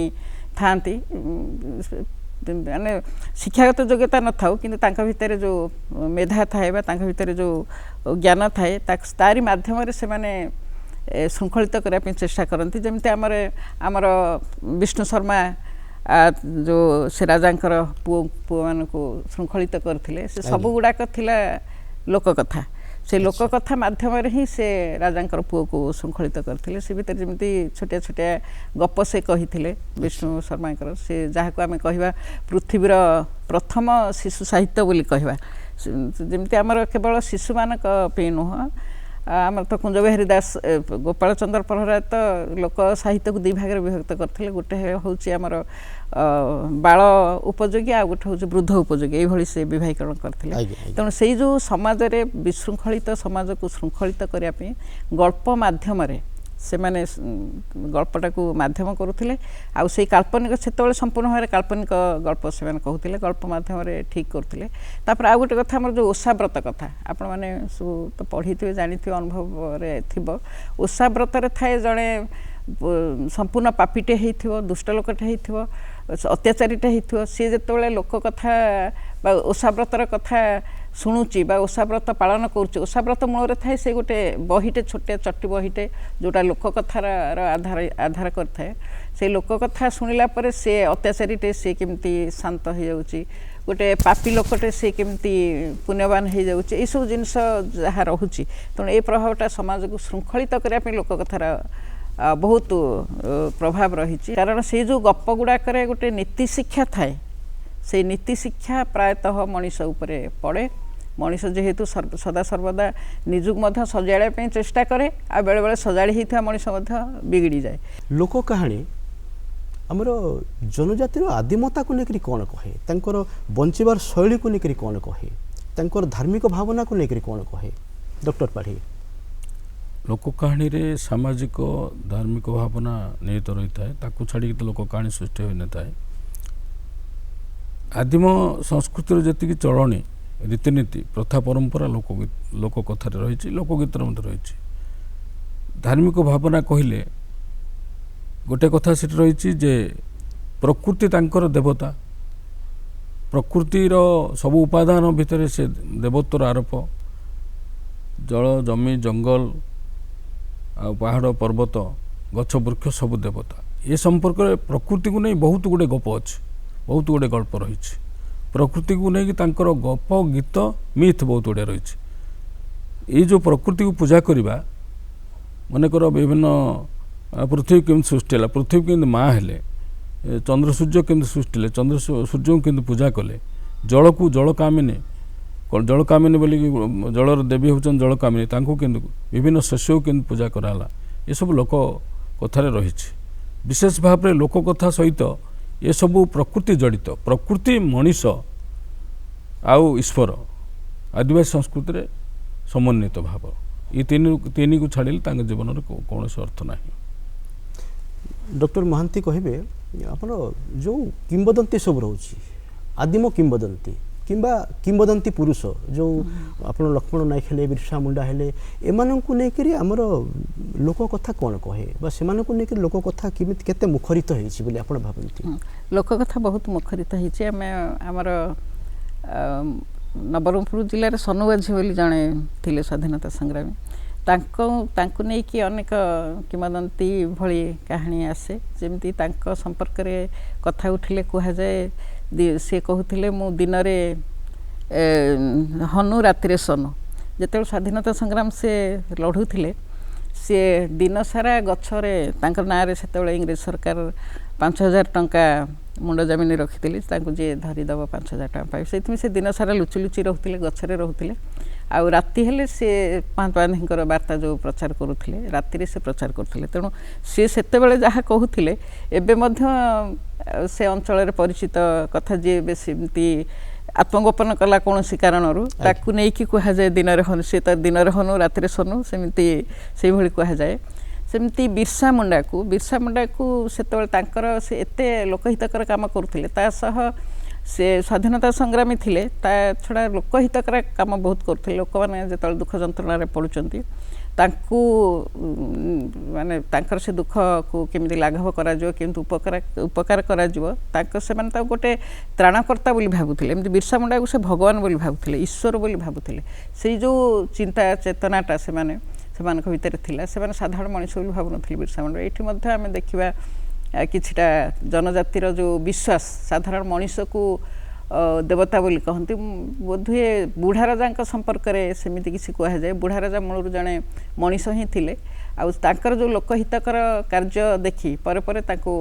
ଥାଆନ୍ତି ମାନେ ଶିକ୍ଷାଗତ ଯୋଗ୍ୟତା ନଥାଉ କିନ୍ତୁ ତାଙ୍କ ଭିତରେ ଯେଉଁ ମେଧା ଥାଏ ବା ତାଙ୍କ ଭିତରେ ଯେଉଁ ଜ୍ଞାନ ଥାଏ ତାରି ମାଧ୍ୟମରେ ସେମାନେ ଶୃଙ୍ଖଳିତ କରିବା ପାଇଁ ଚେଷ୍ଟା କରନ୍ତି। ଯେମିତି ଆମର ବିଷ୍ଣୁ ଶର୍ମା ଯେଉଁ ସେ ରାଜାଙ୍କର ପୁଅମାନଙ୍କୁ ଶୃଙ୍ଖଳିତ କରିଥିଲେ ସେ ସବୁଗୁଡ଼ାକ ଥିଲା ଲୋକକଥା। ସେ ଲୋକକଥା ମାଧ୍ୟମରେ ହିଁ ସେ ରାଜାଙ୍କର ପୁଅକୁ ଶୃଙ୍ଖଳିତ କରିଥିଲେ। ସେ ଭିତରେ ଯେମିତି ଛୋଟିଆ ଛୋଟିଆ ଗପ ସେ କହିଥିଲେ ବିଷ୍ଣୁ ଶର୍ମାଙ୍କର ସେ ଯାହାକୁ ଆମେ କହିବା ପୃଥିବୀର ପ୍ରଥମ ଶିଶୁ ସାହିତ୍ୟ ବୋଲି କହିବା ଯେମିତି ଆମର କେବଳ ଶିଶୁମାନଙ୍କ ପାଇଁ ନୁହଁ ଆମର ତ କୁଞ୍ଜବିହାରୀ ଦାସ ଗୋପାଳ ଚନ୍ଦ୍ର ପ୍ରହରାଜ ତ ଲୋକ ସାହିତ୍ୟକୁ ଦୁଇ ଭାଗରେ ବିଭକ୍ତ କରିଥିଲେ ଗୋଟେ ହେଉଛି ଆମର ବାଳ ଉପଯୋଗୀ ଆଉ ଗୋଟେ ହେଉଛି ବୃଦ୍ଧ ଉପଯୋଗୀ ଏଇଭଳି ସେ ବିଭାଗୀକରଣ କରିଥିଲେ। ତେଣୁ ସେଇ ଯେଉଁ ସମାଜରେ ବିଶୃଙ୍ଖଳିତ ସମାଜକୁ ଶୃଙ୍ଖଳିତ କରିବା ପାଇଁ ଗଳ୍ପ ମାଧ୍ୟମରେ ସେମାନେ ଗଳ୍ପଟାକୁ ମାଧ୍ୟମ କରୁଥିଲେ ଆଉ ସେଇ କାଳ୍ପନିକ ସେତେବେଳେ ସମ୍ପୂର୍ଣ୍ଣ ଭାବରେ କାଳ୍ପନିକ ଗଳ୍ପ ସେମାନେ କହୁଥିଲେ ଗଳ୍ପ ମାଧ୍ୟମରେ ଠିକ୍ କରୁଥିଲେ। ତାପରେ ଆଉ ଗୋଟେ କଥା ଆମର ଯେଉଁ ଓଷାବ୍ରତ କଥା ଆପଣମାନେ ସବୁ ତ ପଢ଼ିଥିବେ ଜାଣିଥିବେ ଅନୁଭବରେ ଥିବ ଓଷାବ୍ରତରେ ଥାଏ ଜଣେ ସମ୍ପୂର୍ଣ୍ଣ ପାପୀଟେ ହେଇଥିବ ଦୁଷ୍ଟ ଲୋକଟେ ହେଇଥିବ ଅତ୍ୟାଚାରୀଟେ ହେଇଥିବ ସିଏ ଯେତେବେଳେ ଲୋକ କଥା ବା ଓଷାବ୍ରତର କଥା ଶୁଣୁଛି ବା ଓଷାବ୍ରତ ପାଳନ କରୁଛି ଓଷାବ୍ରତ ମୂଳରେ ଥାଏ ସେ ଗୋଟେ ବହିଟେ ଛୋଟିଆ ଚଟି ବହିଟେ ଯେଉଁଟା ଲୋକ କଥାର ଆଧାର କରିଥାଏ ସେଇ ଲୋକ କଥା ଶୁଣିଲା ପରେ ସେ ଅତ୍ୟାଚାରୀଟେ ସେ କେମିତି ଶାନ୍ତ ହେଇଯାଉଛି ଗୋଟେ ପାପୀ ଲୋକଟେ ସେ କେମିତି ପୁଣ୍ୟବାନ ହେଇଯାଉଛି ଏଇସବୁ ଜିନିଷ ଯାହା ରହୁଛି ତେଣୁ ଏଇ ପ୍ରଭାବଟା ସମାଜକୁ ଶୃଙ୍ଖଳିତ କରିବା ପାଇଁ ଲୋକ କଥାର ବହୁତ ପ୍ରଭାବ ରହିଛି କାରଣ ସେଇ ଯେଉଁ ଗପ ଗୁଡ଼ାକରେ ଗୋଟେ ନୀତି ଶିକ୍ଷା ଥାଏ ସେଇ ନୀତି ଶିକ୍ଷା ପ୍ରାୟତଃ ମଣିଷ ଉପରେ ପଡ଼େ। ମଣିଷ ଯେହେତୁ ସଦା ସର୍ବଦା ନିଜକୁ ମଧ୍ୟ ସଜାଡ଼ିବା ପାଇଁ ଚେଷ୍ଟା କରେ ଆଉ ବେଳେବେଳେ ସଜାଡ଼ି ହେଇଥିବା ମଣିଷ ମଧ୍ୟ ବିଗିଡ଼ିଯାଏ। ଲୋକ କାହାଣୀ ଆମର ଜନଜାତିର ଆଦିମତାକୁ ନେଇକରି କ'ଣ କହେ ତାଙ୍କର ବଞ୍ଚିବାର ଶୈଳୀକୁ ନେଇକରି କ'ଣ କହେ ତାଙ୍କର ଧାର୍ମିକ ଭାବନାକୁ ନେଇକରି କ'ଣ କହେ ଡକ୍ଟର ପାଢ଼ୀ? ଲୋକ କାହାଣୀରେ ସାମାଜିକ ଧାର୍ମିକ ଭାବନା ନିହିତ ରହିଥାଏ ତାକୁ ଛାଡ଼ିକି ତ ଲୋକ କାହାଣୀ ସୃଷ୍ଟି ହୋଇନଥାଏ। ଆଦିମ ସଂସ୍କୃତିର ଯେତିକି ଚଳଣି ରୀତିନୀତି ପ୍ରଥା ପରମ୍ପରା ଲୋକ କଥାରେ ରହିଛି ଲୋକଗୀତରେ ମଧ୍ୟ ରହିଛି। ଧାର୍ମିକ ଭାବନା କହିଲେ ଗୋଟେ କଥା ସେଠି ରହିଛି ଯେ ପ୍ରକୃତି ତାଙ୍କର ଦେବତା ପ୍ରକୃତିର ସବୁ ଉପାଦାନ ଭିତରେ ସେ ଦେବତ୍ୱର ଆରୋପ ଜଳ ଜମି ଜଙ୍ଗଲ ଆଉ ପାହାଡ଼ ପର୍ବତ ଗଛ ବୃକ୍ଷ ସବୁ ଦେବତା ଏ ସମ୍ପର୍କରେ ପ୍ରକୃତିକୁ ନେଇ ବହୁତ ଗୁଡ଼ିଏ ଗପ ଅଛି ବହୁତ ଗୁଡ଼ିଏ ଗଳ୍ପ ରହିଛି। ପ୍ରକୃତିକୁ ନେଇକି ତାଙ୍କର ଗପ ଗୀତ ମିଥ୍ ବହୁତ ଗୁଡ଼ିଏ ରହିଛି। ଏଇ ଯେଉଁ ପ୍ରକୃତିକୁ ପୂଜା କରିବା ମନେକର ବିଭିନ୍ନ ପୃଥିବୀ କେମିତି ସୃଷ୍ଟି ହେଲା ପୃଥିବୀ କେମିତି ମା ହେଲେ ଚନ୍ଦ୍ର ସୂର୍ଯ୍ୟ କେମିତି ସୃଷ୍ଟି ହେଲେ ଚନ୍ଦ୍ର ସୂର୍ଯ୍ୟଙ୍କୁ କେମିତି ପୂଜା କଲେ ଜଳକୁ ଜଳକାମିନୀ ବୋଲିକି ଜଳର ଦେବୀ ହେଉଛନ୍ତି ଜଳକାମିନୀ ତାଙ୍କୁ କେମିତି ବିଭିନ୍ନ ଶସ୍ୟକୁ କେମିତି ପୂଜା କରାହେଲା ଏସବୁ ଲୋକ କଥାରେ ରହିଛି। ବିଶେଷ ଭାବରେ ଲୋକ କଥା ସହିତ ଏସବୁ ପ୍ରକୃତି ଜଡ଼ିତ ପ୍ରକୃତି ମଣିଷ ଆଉ ଈଶ୍ୱର ଆଦିବାସୀ ସଂସ୍କୃତିରେ ସମନ୍ୱିତ ଭାବ ଏ ତିନିକୁ ଛାଡ଼ିଲେ ତାଙ୍କ ଜୀବନରେ କୌଣସି ଅର୍ଥ ନାହିଁ। ଡକ୍ଟର ମହାନ୍ତି କହିବେ ଆପଣ ଯେଉଁ କିମ୍ବଦନ୍ତୀ ସବୁ ରହୁଛି ଆଦିମ କିମ୍ବଦନ୍ତୀ କିମ୍ବା କିମ୍ବଦନ୍ତୀ ପୁରୁଷ ଯେଉଁ ଆପଣ ଲକ୍ଷ୍ମଣ ନାୟକ ହେଲେ ବିର୍ସା ମୁଣ୍ଡା ହେଲେ ଏମାନଙ୍କୁ ନେଇକରି ଆମର ଲୋକ କଥା କ'ଣ କହେ ବା ସେମାନଙ୍କୁ ନେଇକରି ଲୋକ କଥା କେମିତି କେତେ ମୁଖରିତ ହେଇଛି ବୋଲି ଆପଣ ଭାବନ୍ତି? ଲୋକ କଥା ବହୁତ ମୁଖରିତ ହେଇଛି। ଆମେ ଆମର ନବରଙ୍ଗପୁର ଜିଲ୍ଲାରେ ସନୁବାଝୀ ବୋଲି ଜଣେ ଥିଲେ ସ୍ୱାଧୀନତା ସଂଗ୍ରାମୀ, ତାଙ୍କୁ ନେଇକି ଅନେକ କିମ୍ବଦନ୍ତୀ ଭଳି କାହାଣୀ ଆସେ। ଯେମିତି ତାଙ୍କ ସମ୍ପର୍କରେ କଥା ଉଠିଲେ କୁହାଯାଏ, ସେ କହୁଥିଲେ ମୁଁ ଦିନରେ ହନୁ ରାତିରେ ସନୁ। ଯେତେବେଳେ ସ୍ୱାଧୀନତା ସଂଗ୍ରାମ ସେ ଲଢ଼ୁଥିଲେ, ସିଏ ଦିନସାରା ଗଛରେ, ତାଙ୍କ ନାଁରେ ସେତେବେଳେ ଇଂରେଜ ସରକାର 5,000 ଟଙ୍କା ମୁଣ୍ଡ ଜାମିନ ରଖିଥିଲେ, ତାଙ୍କୁ ଯିଏ ଧରିଦେବ 5,000 ଟଙ୍କା ପାଇବ। ସେଇଥିପାଇଁ ସେ ଦିନସାରା ଲୁଚି ଲୁଚି ରହୁଥିଲେ, ଗଛରେ ରହୁଥିଲେ। ଆଉ ରାତି ହେଲେ ସେ ମହାତ୍ମା ଗାନ୍ଧୀଙ୍କର ବାର୍ତ୍ତା ଯେଉଁ ପ୍ରଚାର କରୁଥିଲେ, ରାତିରେ ସେ ପ୍ରଚାର କରୁଥିଲେ। ତେଣୁ ସିଏ ସେତେବେଳେ ଯାହା କହୁଥିଲେ ଏବେ ମଧ୍ୟ ସେ ଅଞ୍ଚଳରେ ପରିଚିତ କଥା। ଯିଏ ଏବେ ସେମିତି ଆତ୍ମଗୋପନ କଲା କୌଣସି କାରଣରୁ, ତାକୁ ନେଇକି କୁହାଯାଏ ଦିନରେ ହନୁ, ସେ ତ ଦିନରେ ହନୁ ରାତିରେ ସନୁ, ସେମିତି ସେଇଭଳି କୁହାଯାଏ। ସେମିତି ବିର୍ସା ମୁଣ୍ଡାକୁ ସେତେବେଳେ ତାଙ୍କର ସେ ଏତେ ଲୋକହିତକର କାମ କରୁଥିଲେ, ତା ସହ ସେ ସ୍ୱାଧୀନତା ସଂଗ୍ରାମୀ ଥିଲେ, ତା ଛଡ଼ା ଲୋକହିତକର କାମ ବହୁତ କରୁଥିଲେ। ଲୋକମାନେ ଯେତେବେଳେ ଦୁଃଖ ଯନ୍ତ୍ରଣାରେ ପଡ଼ୁଛନ୍ତି, ତାଙ୍କୁ ମାନେ ତାଙ୍କର ସେ ଦୁଃଖକୁ କେମିତି ଲାଘବ କରାଯିବ, କେମିତି ଉପକାର କରାଯିବ, ସେମାନେ ତାକୁ ଗୋଟେ ତ୍ରାଣକର୍ତ୍ତା ବୋଲି ଭାବୁଥିଲେ। ଏମିତି ବିର୍ସା ମୁଣ୍ଡାକୁ ସେ ଭଗବାନ ବୋଲି ଭାବୁଥିଲେ, ଈଶ୍ୱର ବୋଲି ଭାବୁଥିଲେ। ସେଇ ଯେଉଁ ଚିନ୍ତା ଚେତନାଟା ସେମାନଙ୍କ ଭିତରେ ଥିଲା, ସେମାନେ ସାଧାରଣ ମଣିଷ ବୋଲି ଭାବୁନଥିଲେ ବିର୍ସା ମୁଣ୍ଡା। ଏଇଠି ମଧ୍ୟ ଆମେ ଦେଖିବା କିଛିଟା ଜନଜାତିର ଯେଉଁ ବିଶ୍ୱାସ, ସାଧାରଣ ମଣିଷକୁ ଦେବତା ବୋଲି କହନ୍ତି। ବୋଧହୁଏ ବୁଢ଼ା ରାଜାଙ୍କ ସମ୍ପର୍କରେ ସେମିତି କିଛି କୁହାଯାଏ। ବୁଢ଼ା ରାଜା ମୂଳରୁ ଜଣେ ମଣିଷ ହିଁ ଥିଲେ, ଆଉ ତାଙ୍କର ଯେଉଁ ଲୋକହିତକର କାର୍ଯ୍ୟ ଦେଖି ପରେ ପରେ ତାଙ୍କୁ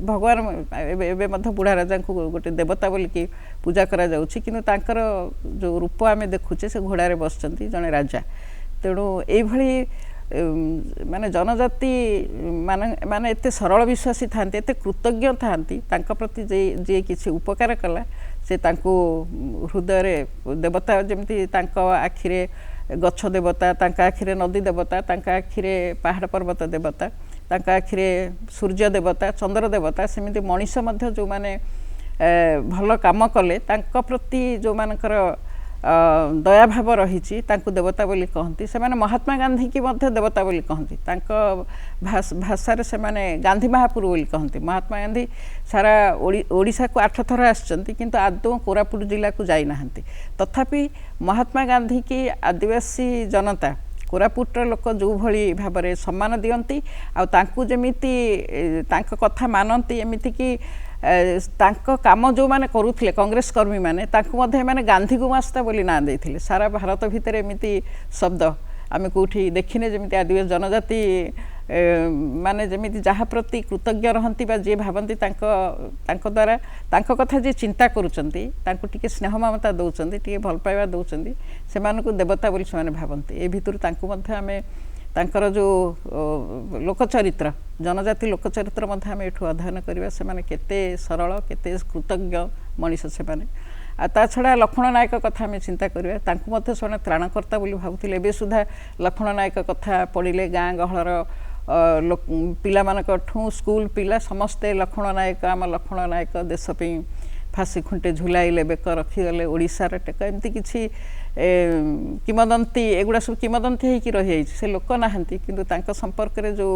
ଭଗବାନ, ଏବେ ମଧ୍ୟ ବୁଢ଼ା ରାଜାଙ୍କୁ ଗୋଟେ ଦେବତା ବୋଲିକି ପୂଜା କରାଯାଉଛି, କିନ୍ତୁ ତାଙ୍କର ଯେଉଁ ରୂପ ଆମେ ଦେଖୁଛେ, ସେ ଘୋଡ଼ାରେ ବସିଛନ୍ତି, ଜଣେ ରାଜା। ତେଣୁ ଏଇଭଳି ମାନେ ଜନଜାତି ମାନେ ଏତେ ସରଳ ବିଶ୍ୱାସୀ ଥାନ୍ତି, ଏତେ କୃତଜ୍ଞ ଥାନ୍ତି, ତାଙ୍କ ପ୍ରତି ଯିଏ କିଛି ଉପକାର କଲା, ସେ ତାଙ୍କୁ ହୃଦୟରେ ଦେବତା, ଯେମିତି ତାଙ୍କ ଆଖିରେ ଗଛ ଦେବତା, ତାଙ୍କ ଆଖିରେ ନଦୀ ଦେବତା, ତାଙ୍କ ଆଖିରେ ପାହାଡ଼ ପର୍ବତ ଦେବତା, ତାଙ୍କ ଆଖିରେ ସୂର୍ଯ୍ୟ ଦେବତା, ଚନ୍ଦ୍ର ଦେବତା, ସେମିତି ମଣିଷ ମଧ୍ୟ ଯେଉଁମାନେ ଭଲ କାମ କଲେ, ତାଙ୍କ ପ୍ରତି ଯେଉଁମାନଙ୍କର ଦୟାଭାବ ରହିଛି, ତାଙ୍କୁ ଦେବତା ବୋଲି କହନ୍ତି। ସେମାନେ ମହାତ୍ମା ଗାନ୍ଧୀକି ମଧ୍ୟ ଦେବତା ବୋଲି କହନ୍ତି। ତାଙ୍କ ଭାଷାରେ ସେମାନେ ଗାନ୍ଧୀ ମହାପୁରୁ ବୋଲି କହନ୍ତି। ମହାତ୍ମା ଗାନ୍ଧୀ ସାରା ଓଡ଼ିଶାକୁ 8 ଥର ଆସିଛନ୍ତି, କିନ୍ତୁ ଆଦୌ କୋରାପୁଟ ଜିଲ୍ଲାକୁ ଯାଇନାହାନ୍ତି। ତଥାପି ମହାତ୍ମା ଗାନ୍ଧୀକି ଆଦିବାସୀ ଜନତା, କୋରାପୁଟର ଲୋକ ଯେଉଁଭଳି ଭାବରେ ସମ୍ମାନ ଦିଅନ୍ତି, ଆଉ ତାଙ୍କୁ ଯେମିତି ତାଙ୍କ କଥା ମାନନ୍ତି, ଏମିତିକି ତାଙ୍କ କାମ ଯେଉଁମାନେ କରୁଥିଲେ କଂଗ୍ରେସ କର୍ମୀମାନେ, ତାଙ୍କୁ ମଧ୍ୟ ଏମାନେ ଗାନ୍ଧୀ ଗୁମାସ୍ତା ବୋଲି ନାଁ ଦେଇଥିଲେ। ସାରା ଭାରତ ଭିତରେ ଏମିତି ଶବ୍ଦ ଆମେ କେଉଁଠି ଦେଖିନେ, ଯେମିତି ଆଦିବାସୀ ଜନଜାତି ମାନେ ଯେମିତି ଯାହା ପ୍ରତି କୃତଜ୍ଞ ରହନ୍ତି ବା ଯିଏ ଭାବନ୍ତି ତାଙ୍କ ଦ୍ୱାରା ତାଙ୍କ କଥା ଯିଏ ଚିନ୍ତା କରୁଛନ୍ତି, ତାଙ୍କୁ ଟିକେ ସ୍ନେହ ମମତା ଦେଉଛନ୍ତି, ଟିକେ ଭଲ ପାଇବା ଦେଉଛନ୍ତି, ସେମାନଙ୍କୁ ଦେବତା ବୋଲି ସେମାନେ ଭାବନ୍ତି। ଏ ଭିତରୁ ତାଙ୍କୁ ମଧ୍ୟ ଆମେ ତାଙ୍କର ଯେଉଁ ଲୋକଚରିତ୍ର, ଜନଜାତି ଲୋକଚରିତ୍ର ମଧ୍ୟ ଆମେ ଏଠୁ ଅଧ୍ୟୟନ କରିବା। ସେମାନେ କେତେ ସରଳ, କେତେ କୃତଜ୍ଞ ମଣିଷ ସେମାନେ। ଆଉ ତା ଛଡ଼ା ଲକ୍ଷ୍ମଣ ନାୟକ କଥା ଆମେ ଚିନ୍ତା କରିବା, ତାଙ୍କୁ ମଧ୍ୟ ସେମାନେ ତ୍ରାଣକର୍ତ୍ତା ବୋଲି ଭାବୁଥିଲେ। ଏବେ ସୁଦ୍ଧା ଲକ୍ଷ୍ମଣ ନାୟକ କଥା ପଡ଼ିଲେ ଗାଁ ଗହଳର ପିଲାମାନଙ୍କଠୁ ସ୍କୁଲ ପିଲା ସମସ୍ତେ ଲକ୍ଷ୍ମଣ ନାୟକ, ଆମ ଲକ୍ଷ୍ମଣ ନାୟକ ଦେଶ ପାଇଁ ଫାଶୀ ଖୁଣ୍ଟେ ଝୁଲାଇଲେ, ବେକ ରଖିଗଲେ, ଓଡ଼ିଶାର ଟେକ, ଏମିତି କିଛି କିମ୍ବଦନ୍ତୀ, ଏଗୁଡ଼ା ସବୁ କିମ୍ବଦନ୍ତୀ ହେଇକି ରହିଯାଇଛି। ସେ ଲୋକ ନାହାନ୍ତି, କିନ୍ତୁ ତାଙ୍କ ସମ୍ପର୍କରେ ଯେଉଁ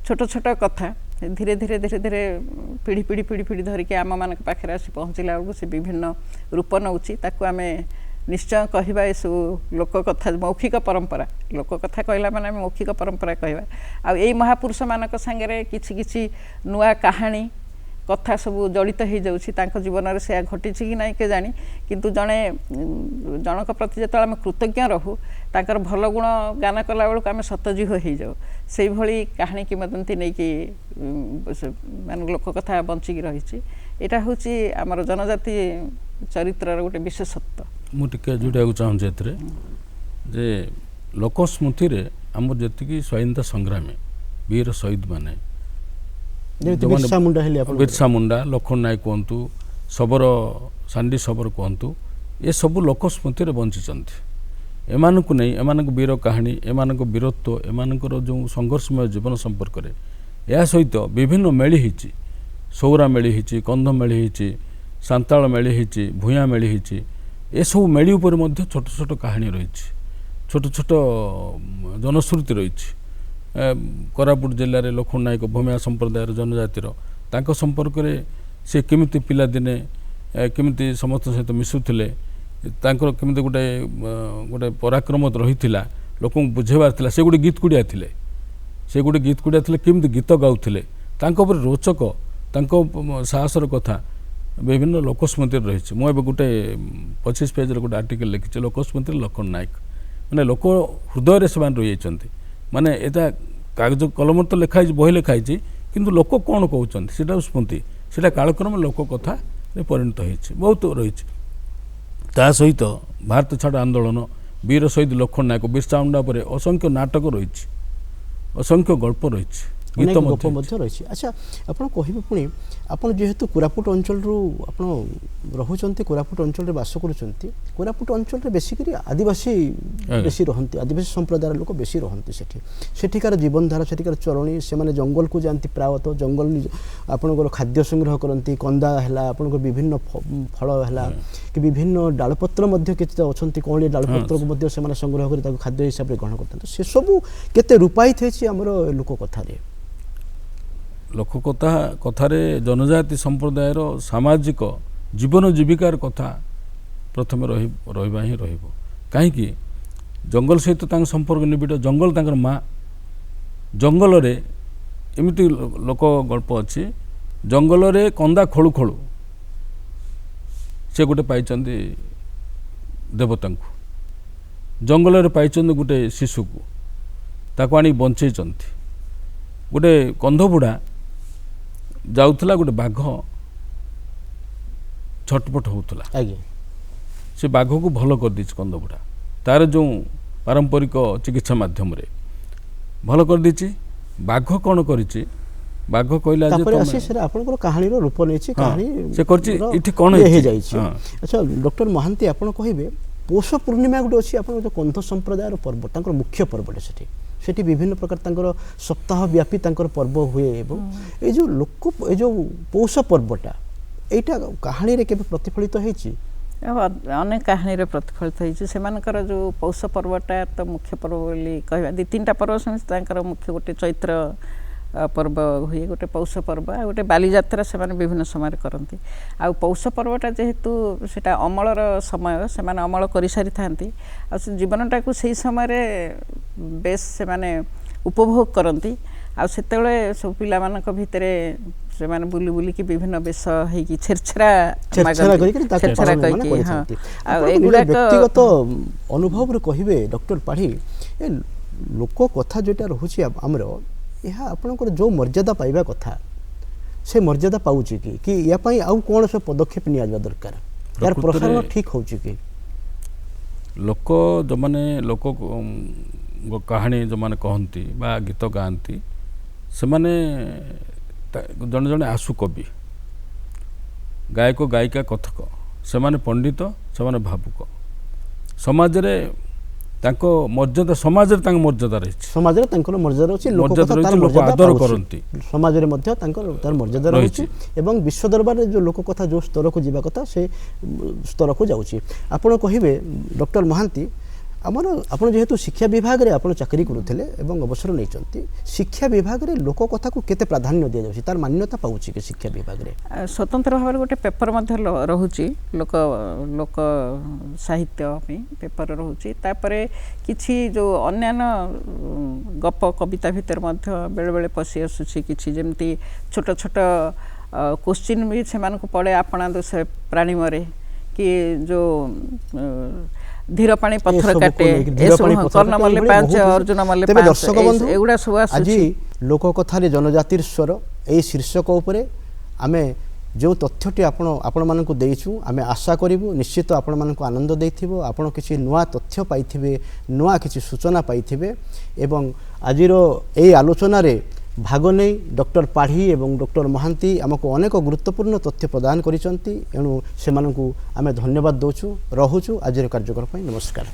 ଛୋଟ ଛୋଟ କଥା ଧୀରେ ଧୀରେ ପିଢ଼ି ଧରିକି ଆମମାନଙ୍କ ପାଖରେ ଆସି ପହଞ୍ଚିଲା ବେଳକୁ ସେ ବିଭିନ୍ନ ରୂପ ନେଉଛି। ତାକୁ ଆମେ ନିଶ୍ଚୟ କହିବା ଏସବୁ ଲୋକକଥା, ମୌଖିକ ପରମ୍ପରା। ଲୋକକଥା କହିଲା ମାନେ ଆମେ ମୌଖିକ ପରମ୍ପରା କହିବା। ଆଉ ଏଇ ମହାପୁରୁଷମାନଙ୍କ ସାଙ୍ଗରେ କିଛି କିଛି ନୂଆ କାହାଣୀ କଥା ସବୁ ଜଡ଼ିତ ହେଇଯାଉଛି। ତାଙ୍କ ଜୀବନରେ ସେୟା ଘଟିଛି କି ନାହିଁ କେଜାଣି, କିନ୍ତୁ ଜଣଙ୍କ ପ୍ରତି ଯେତେବେଳେ ଆମେ କୃତଜ୍ଞ ରହୁ, ତାଙ୍କର ଭଲ ଗୁଣ ଗାନ କଲାବେଳକୁ ଆମେ ସତଜୀବ ହେଇଯାଉ। ସେଇଭଳି କାହାଣୀ କିମ୍ବଦନ୍ତୀ ନେଇକି ମାନେ ଲୋକକଥା ବଞ୍ଚିକି ରହିଛି। ଏଇଟା ହେଉଛି ଆମର ଜନଜାତି ଚରିତ୍ରର ଗୋଟେ ବିଶେଷତ୍ୱ। ମୁଁ ଟିକେ ଯୋଡ଼ିବାକୁ ଚାହୁଁଛି ଏଥିରେ ଯେ ଲୋକ ସ୍ମୃତିରେ ଆମର ଯେତିକି ସ୍ୱାଧୀନତା ସଂଗ୍ରାମୀ ବୀର ଶହୀଦ ମାନେ, ବିର୍ସା ମୁଣ୍ଡା, ଲକ୍ଷ୍ମଣ ନାୟକ କୁହନ୍ତୁ, ସାଣ୍ଡି ଶବର କୁହନ୍ତୁ, ଏସବୁ ଲୋକ ସ୍ମୃତିରେ ବଞ୍ଚିଛନ୍ତି। ଏମାନଙ୍କୁ ନେଇ ଏମାନଙ୍କ ବୀର କାହାଣୀ, ଏମାନଙ୍କ ବୀରତ୍ୱ, ଏମାନଙ୍କର ଯେଉଁ ସଂଘର୍ଷମୟ ଜୀବନ ସମ୍ପର୍କରେ ଏହା ସହିତ ବିଭିନ୍ନ ମେଳି ହେଇଛି। ସୌରା ମେଳି ହେଇଛି, କନ୍ଧ ମେଳି ହେଇଛି, ସାନ୍ତାଳ ମେଳି ହେଇଛି, ଭୂୟାଁ ମେଳି ହେଇଛି। ଏସବୁ ମେଳି ଉପରେ ମଧ୍ୟ ଛୋଟ ଛୋଟ କାହାଣୀ ରହିଛି, ଛୋଟ ଛୋଟ ଜନଶ୍ରୁତି ରହିଛି। କୋରାପୁଟ ଜିଲ୍ଲାରେ ଲକ୍ଷ୍ମଣ ନାୟକ ଭୂମିଆ ସମ୍ପ୍ରଦାୟର ଜନଜାତିର, ତାଙ୍କ ସମ୍ପର୍କରେ ସେ କେମିତି ପିଲାଦିନେ କେମିତି ସମସ୍ତଙ୍କ ସହିତ ମିଶୁଥିଲେ, ତାଙ୍କର କେମିତି ଗୋଟେ ଗୋଟେ ପରାକ୍ରମ ରହିଥିଲା, ଲୋକଙ୍କୁ ବୁଝେଇବାର ଥିଲା। ସେ ଗୋଟେ ଗୀତ କୁଡ଼ିଆ ଥିଲେ, କେମିତି ଗୀତ ଗାଉଥିଲେ, ତାଙ୍କ ଉପରେ ରୋଚକ ତାଙ୍କ ସାହସର କଥା ବିଭିନ୍ନ ଲୋକସ୍ମୃତିରେ ରହିଛି। ମୁଁ ଏବେ ଗୋଟେ 25 ପେଜର ଗୋଟେ ଆର୍ଟିକଲ ଲେଖିଛି, ଲୋକସ୍ମୃତିରେ ଲକ୍ଷ୍ମଣ ନାୟକ। ମାନେ ଲୋକ ହୃଦୟରେ ସେମାନେ ରହିଯାଇଛନ୍ତି। ମାନେ ଏଇଟା କାଗଜ କଲମରେ ତ ଲେଖା ହେଇଛି, ବହି ଲେଖା ହେଇଛି, କିନ୍ତୁ ଲୋକ କ'ଣ କହୁଛନ୍ତି ସେଇଟା ସ୍ମୃତି, ସେଇଟା କାଳକ୍ରମ ଲୋକ କଥାରେ ପରିଣତ ହେଇଛି, ବହୁତ ରହିଛି। ତା ସହିତ ଭାରତ ଛାଡ଼ ଆନ୍ଦୋଳନ, ବୀର ଶହୀଦ ଲକ୍ଷ୍ମଣ ନାୟକ, ବିର୍ସା ମୁଣ୍ଡା ଉପରେ ଅସଂଖ୍ୟ ନାଟକ ରହିଛି, ଅସଂଖ୍ୟ ଗଳ୍ପ ରହିଛି, ଗୀତ ମଧ୍ୟ ରହିଛି। ଆଚ୍ଛା, ଆପଣ କହିବେ ପୁଣି, ଆପଣ ଯେହେତୁ କୋରାପୁଟ ଅଞ୍ଚଳରୁ ଆପଣ ରହୁଛନ୍ତି, କୋରାପୁଟ ଅଞ୍ଚଳରେ ବାସ କରୁଛନ୍ତି, କୋରାପୁଟ ଅଞ୍ଚଳରେ ବେଶୀକରି ଆଦିବାସୀ ବେଶୀ ରହନ୍ତି, ଆଦିବାସୀ ସମ୍ପ୍ରଦାୟର ଲୋକ ବେଶୀ ରହନ୍ତି ସେଠି। ସେଠିକାର ଜୀବନଧାରା, ସେଠିକାର ଚଳଣି, ସେମାନେ ଜଙ୍ଗଲକୁ ଯାଆନ୍ତି, ପ୍ରାୟତଃ ଜଙ୍ଗଲ ଆପଣଙ୍କର ଖାଦ୍ୟ ସଂଗ୍ରହ କରନ୍ତି, କନ୍ଦା ହେଲା, ଆପଣଙ୍କର ବିଭିନ୍ନ ଫଳ ହେଲା କି ବିଭିନ୍ନ ଡାଳପତ୍ର ମଧ୍ୟ କିଛି ଅଛନ୍ତି, କଅଁଳିଆ ଡାଳପତ୍ରକୁ ମଧ୍ୟ ସେମାନେ ସଂଗ୍ରହ କରି ତାକୁ ଖାଦ୍ୟ ହିସାବରେ ଗ୍ରହଣ କରିଥାନ୍ତି। ସେସବୁ କେତେ ରୂପାୟିତ ହେଇଛି ଆମର ଲୋକ କଥାରେ। କଥାରେ ଜନଜାତି ସମ୍ପ୍ରଦାୟର ସାମାଜିକ ଜୀବନ ଜୀବିକାର କଥା ପ୍ରଥମେ ରହିବା ହିଁ ରହିବ। କାହିଁକି? ଜଙ୍ଗଲ ସହିତ ତାଙ୍କ ସମ୍ପର୍କ ନିବିଡ଼, ଜଙ୍ଗଲ ତାଙ୍କର ମା। ଜଙ୍ଗଲରେ ଏମିତି ଲୋକ ଗଳ୍ପ ଅଛି, ଜଙ୍ଗଲରେ କନ୍ଦା ଖୋଳୁ ଖୋଳୁ ସେ ଗୋଟେ ପାଇଛନ୍ତି ଦେବତାଙ୍କୁ, ଜଙ୍ଗଲରେ ପାଇଛନ୍ତି ଗୋଟେ ଶିଶୁକୁ, ତାକୁ ଆଣି ବଞ୍ଚେଇଛନ୍ତି। ଗୋଟେ କନ୍ଧବୁଢ଼ା ଯାଉଥିଲା, ଗୋଟେ ବାଘ ଛଟପଟ ହେଉଥିଲା, ସେ ବାଘକୁ ଭଲ କରିଦେଇଛି କନ୍ଧବୁଢ଼ା, ତାର ଯେଉଁ ପାରମ୍ପରିକ ଚିକିତ୍ସା ମାଧ୍ୟମରେ ଭଲ କରିଦେଇଛି। ବାଘ କ'ଣ କରିଛି? ବାଘ କହିଲା ଯେ ଆପଣଙ୍କର କାହାଣୀର ରୂପ ନେଇଛି, କାହାଣୀ ସେ କରିଛି, ଏଠି କ'ଣ ହେଇଯାଇଛି। ଆଚ୍ଛା ଡକ୍ଟର ମହାନ୍ତି, ଆପଣ କହିବେ ପୌଷ ପୂର୍ଣ୍ଣିମା ଗୋଟେ ଅଛି, ଆପଣଙ୍କ ଯେଉଁ କନ୍ଧ ସମ୍ପ୍ରଦାୟର ପର୍ବ, ତାଙ୍କର ମୁଖ୍ୟ ପର୍ବଟା ସେଠି ବିଭିନ୍ନ ପ୍ରକାର ତାଙ୍କର ସପ୍ତାହ ବ୍ୟାପୀ ତାଙ୍କର ପର୍ବ ହୁଏ। ଏବଂ ଏଇ ଯେଉଁ ପୌଷ ପର୍ବଟା, ଏଇଟା କାହାଣୀରେ କେବେ ପ୍ରତିଫଳିତ ହେଇଛି? ଅନେକ କାହାଣୀରେ ପ୍ରତିଫଳିତ ହେଇଛି। ସେମାନଙ୍କର ଯେଉଁ ପୌଷ ପର୍ବଟା ତ ମୁଖ୍ୟ ପର୍ବ ବୋଲି କହିବା, 2-3ଟା ପର୍ବ ସେମିତି, ତାଙ୍କର ମୁଖ୍ୟ ଗୋଟେ ଚୈତ୍ର ପର୍ବ ହୁଏ, ଗୋଟେ ପୌଷ ପର୍ବ, ଆଉ ଗୋଟେ ବାଲିଯାତ୍ରା ସେମାନେ ବିଭିନ୍ନ ସମୟରେ କରନ୍ତି। ଆଉ ପୌଷ ପର୍ବଟା ଯେହେତୁ ସେଇଟା ଅମଳର ସମୟ, ସେମାନେ ଅମଳ କରିସାରିଥାନ୍ତି, ଆଉ ସେ ଜୀବନଟାକୁ ସେଇ ସମୟରେ ବେଶ ସେମାନେ ଉପଭୋଗ କରନ୍ତି। ଆଉ ସେତେବେଳେ ସବୁ ପିଲାମାନଙ୍କ ଭିତରେ ସେମାନେ ବୁଲିକି ବିଭିନ୍ନ ବେଶ ହେଇକି ଛେରଛେରା କରିକି, ହଁ। ଆଉ ଏଗୁଡ଼ାକ ବ୍ୟକ୍ତିଗତ ଅନୁଭବରୁ କହିବେ ଡକ୍ଟର ପାଢ଼ୀ, ଏ ଲୋକ କଥା ଯେଉଁଟା ରହୁଛି ଆମର, ଏହା ଆପଣଙ୍କର ଯେଉଁ ମର୍ଯ୍ୟାଦା ପାଇବା କଥା ସେ ମର୍ଯ୍ୟାଦା ପାଉଛି କି ୟା ପାଇଁ ଆଉ କ'ଣ ସବୁ ପଦକ୍ଷେପ ନିଆଯିବା ଦରକାର? ଏହାର ପ୍ରସାରଣ ଠିକ୍ ହେଉଛି କି? ଯେଉଁମାନେ ଲୋକ କାହାଣୀ ଯେଉଁମାନେ କହନ୍ତି ବା ଗୀତ ଗାଆନ୍ତି, ସେମାନେ ଜଣେ ଜଣେ ଆଶୁ କବି, ଗାୟକ ଗାୟିକା, କଥକ, ସେମାନେ ପଣ୍ଡିତ, ସେମାନେ ଭାବୁକ। ସମାଜରେ ତାଙ୍କ ମର୍ଯ୍ୟାଦା, ସମାଜରେ ତାଙ୍କ ମର୍ଯ୍ୟାଦା ରହିଛି, ସମାଜରେ ତାଙ୍କର ମର୍ଯ୍ୟାଦା ଅଛି, ଲୋକ ଆଦର କରନ୍ତି, ସମାଜରେ ମଧ୍ୟ ତାର ମର୍ଯ୍ୟାଦା ରହିଛି ଏବଂ ବିଶ୍ୱ ଦରବାରରେ ଯେଉଁ ଲୋକ କଥା ଯେଉଁ ସ୍ତରକୁ ଯିବା କଥା ସେ ସ୍ତରକୁ ଯାଉଛି। ଆପଣ କହିବେ ଡକ୍ଟର ମହାନ୍ତି, ଆପଣ ଯେହେତୁ ଶିକ୍ଷା ବିଭାଗରେ ଆପଣ ଚାକିରି କରୁଥିଲେ ଏବଂ ଅବସର ନେଇଛନ୍ତି, ଶିକ୍ଷା ବିଭାଗରେ ଲୋକ କଥାକୁ କେତେ ପ୍ରାଧାନ୍ୟ ଦିଆଯାଉଛି, ତାର ମାନ୍ୟତା ପାଉଛି କି ଶିକ୍ଷା ବିଭାଗରେ? ସ୍ୱତନ୍ତ୍ର ଭାବରେ ଗୋଟେ ପେପର ମଧ୍ୟ ରହୁଛି, ଲୋକ ସାହିତ୍ୟ ପାଇଁ ପେପର ରହୁଛି। ତାପରେ କିଛି ଯେଉଁ ଅନ୍ୟାନ୍ୟ ଗପ କବିତା ଭିତରେ ମଧ୍ୟ ବେଳେବେଳେ ପଶି ଆସୁଛି କିଛି, ଯେମିତି ଛୋଟ ଛୋଟ କୋଶ୍ଚିନ୍ ବି ସେମାନଙ୍କୁ ପଡ଼େ, ଆପଣା ଦୋଷ ପ୍ରାଣୀ ମରେ, କି ଯେଉଁ ଧୀର ପାଣି ପଥର କାଟେ, କର୍ଣ୍ଣ ମଲ୍ଲେ 5 ଅର୍ଜୁନ ମଲ୍ଲେ 5, ଦର୍ଶକ ବନ୍ଧୁ ଏଗୁଡ଼ା ସବୁ ଆଜି ଲୋକ କଥାରେ ଜନଜାତିର ସ୍ୱର ଏହି ଶୀର୍ଷକ ଉପରେ ଆମେ ଯେଉଁ ତଥ୍ୟଟି ଆପଣମାନଙ୍କୁ ଦେଇଛୁ, ଆମେ ଆଶା କରିବୁ ନିଶ୍ଚିତ ଆପଣମାନଙ୍କୁ ଆନନ୍ଦ ଦେଇଥିବ, ଆପଣ କିଛି ନୂଆ ତଥ୍ୟ ପାଇଥିବେ, ନୂଆ କିଛି ସୂଚନା ପାଇଥିବେ। ଏବଂ ଆଜିର ଏହି ଆଲୋଚନାରେ ଭାଗ ନେଇ ଡକ୍ଟର ପାଢ଼ୀ ଏବଂ ଡକ୍ଟର ମହାନ୍ତି ଆମକୁ ଅନେକ ଗୁରୁତ୍ୱପୂର୍ଣ୍ଣ ତଥ୍ୟ ପ୍ରଦାନ କରିଛନ୍ତି, ଏଣୁ ସେମାନଙ୍କୁ ଆମେ ଧନ୍ୟବାଦ ଦେଉଛୁ, ରହୁଛୁ ଆଜିର କାର୍ଯ୍ୟକ୍ରମ ପାଇଁ। ନମସ୍କାର।